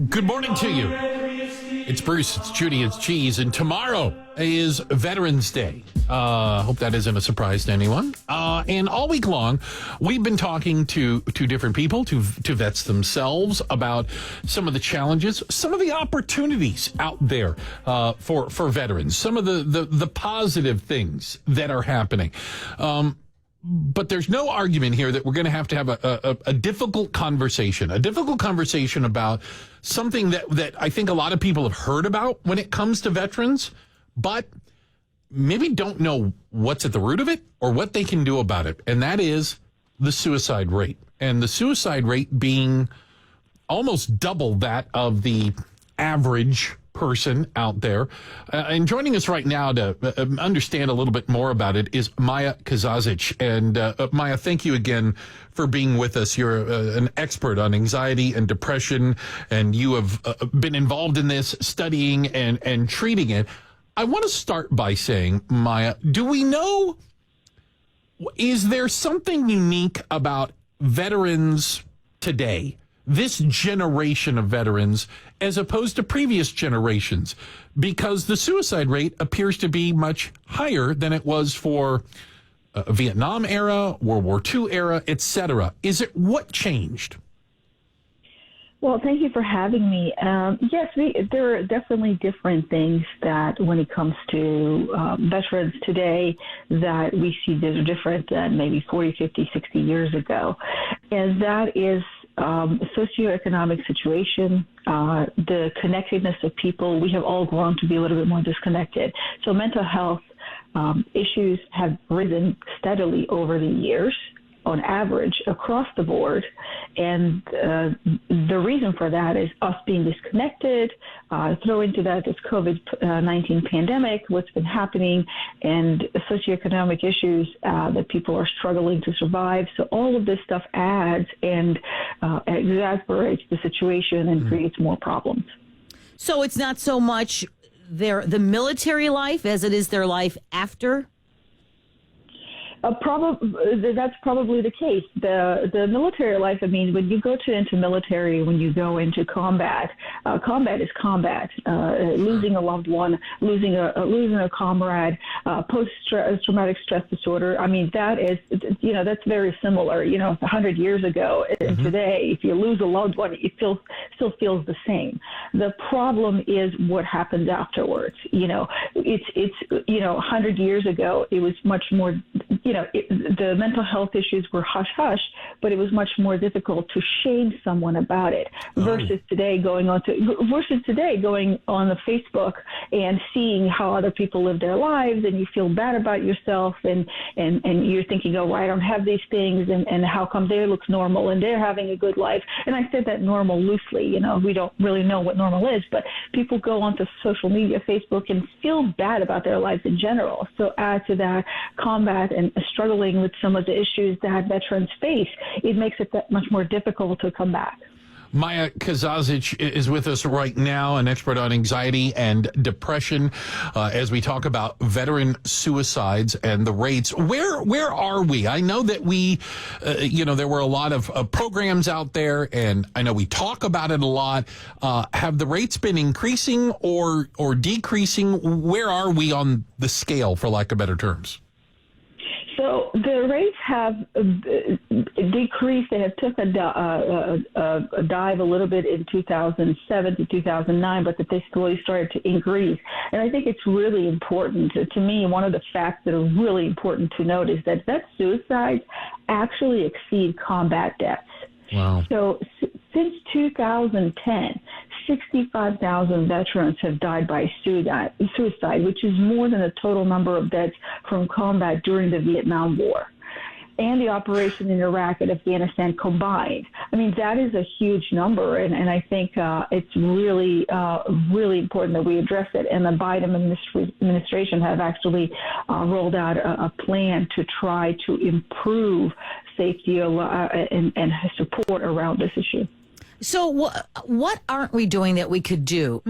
Good morning to you. It's Bruce, it's Judy, it's Cheese, and tomorrow is Veterans Day. Hope that isn't a surprise to anyone. And all week long, we've been talking to different people, to vets themselves, about some of the challenges, some of the opportunities out there for veterans, some of the positive things that are happening. But there's no argument here that we're going to have a difficult conversation about something that I think a lot of people have heard about when it comes to veterans, but maybe don't know what's at the root of it or what they can do about it. And that is the suicide rate. And the suicide rate being almost double that of the average person out there. And joining us right now to understand a little bit more about it is Maya Kazazic. And Maya, thank you again for being with us. You're an expert on anxiety and depression, and you have been involved in this, studying and treating it. I want to start by saying, Maya, do we know, is there something unique about veterans today, this generation of veterans, as opposed to previous generations? Because the suicide rate appears to be much higher than it was for Vietnam era, World War II era, etc. What changed? Well, thank you for having me. Yes, there are definitely different things that when it comes to veterans today that we see that are different than maybe 40, 50, 60 years ago. And that is socioeconomic situation, the connectedness of people. We have all grown to be a little bit more disconnected. So mental health issues have risen steadily over the years, on average, across the board. And the reason for that is us being disconnected. Throw into that this COVID-19 pandemic, what's been happening, and socioeconomic issues that people are struggling to survive. So all of this stuff adds and exacerbates the situation and creates more problems. So it's not so much the military life as it is their life after? That's probably the case. The military life, I mean, when you go into military, when you go into combat, combat is combat. Losing a loved one, losing a comrade, post-traumatic stress disorder. I mean, that's very similar. 100 years ago and today, if you lose a loved one, it still feels the same. The problem is what happens afterwards. It's 100 years ago, it was much more. The mental health issues were hush-hush, but it was much more difficult to shame someone about it versus today going on the Facebook and seeing how other people live their lives, and you feel bad about yourself, and you're thinking, oh, well, I don't have these things, and how come they look normal and they're having a good life? And I said that normal loosely. We don't really know what normal is, but people go onto social media, Facebook, and feel bad about their lives in general. So add to that combat and struggling with some of the issues that veterans face, it makes it that much more difficult to come back. Maya Kazazic is with us right now, an expert on anxiety and depression, as we talk about veteran suicides and the rates. Where are we? I know that there were a lot of programs out there, and I know we talk about it a lot. Have the rates been increasing or decreasing? Where are we on the scale, for lack of better terms? So the rates have decreased. They have took a dive a little bit in 2007 to 2009, but that they slowly started to increase. And I think it's really important. To me, one of the facts that are really important to note is that suicides actually exceed combat deaths. Wow. So since 2010, 65,000 veterans have died by suicide, which is more than the total number of deaths from combat during the Vietnam War and the operation in Iraq and Afghanistan combined. I mean, that is a huge number, and I think it's really, really important that we address it. And the Biden administration have actually rolled out a plan to try to improve safety and support around this issue. So what aren't we doing that we could do?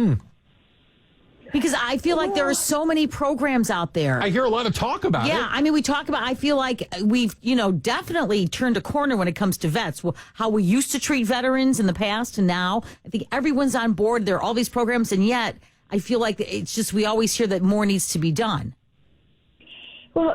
Because I feel like there are so many programs out there. I hear a lot of talk about it. Yeah, I mean, I feel like we've, definitely turned a corner when it comes to vets. How we used to treat veterans in the past and now, I think everyone's on board. There are all these programs, and yet I feel like it's just, we always hear that more needs to be done. Well,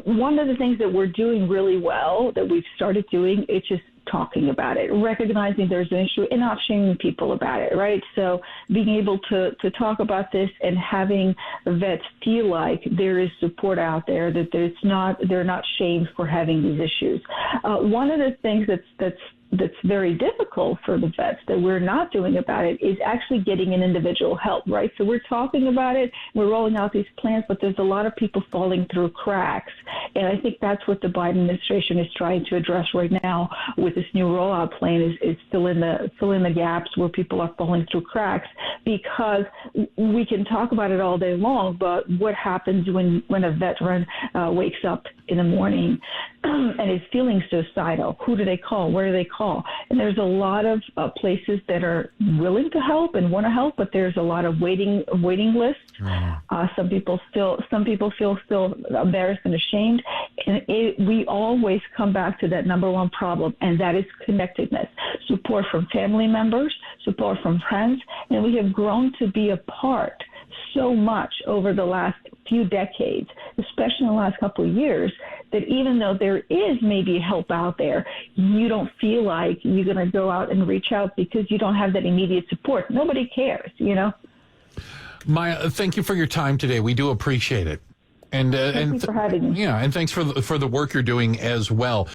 one of the things that we're doing really well, that we've started doing, it's just talking about it, recognizing there's an issue and not shaming people about it, right? So being able to talk about this and having vets feel like there is support out there, that they're not shamed for having these issues. One of the things that's very difficult for the vets that we're not doing about it is actually getting an individual help, right? So we're talking about it, we're rolling out these plans, but there's a lot of people falling through cracks. And I think that's what the Biden administration is trying to address right now with this new rollout plan is fill in the gaps where people are falling through cracks, because we can talk about it all day long, but what happens when a veteran wakes up in the morning and is feeling suicidal? Who do they call? Where do they call? And there's a lot of places that are willing to help and want to help, but there's a lot of waiting lists. Some people feel still embarrassed and ashamed, and we always come back to that number one problem, and that is connectedness, support from family members, support from friends, and we have grown to be apart so much over the last few decades, especially in the last couple of years, that even though there is maybe help out there, you don't feel like you're going to go out and reach out because you don't have that immediate support. Nobody cares, Maya, thank you for your time today. We do appreciate it. And thank you for having me. Yeah, and thanks for the work you're doing as well.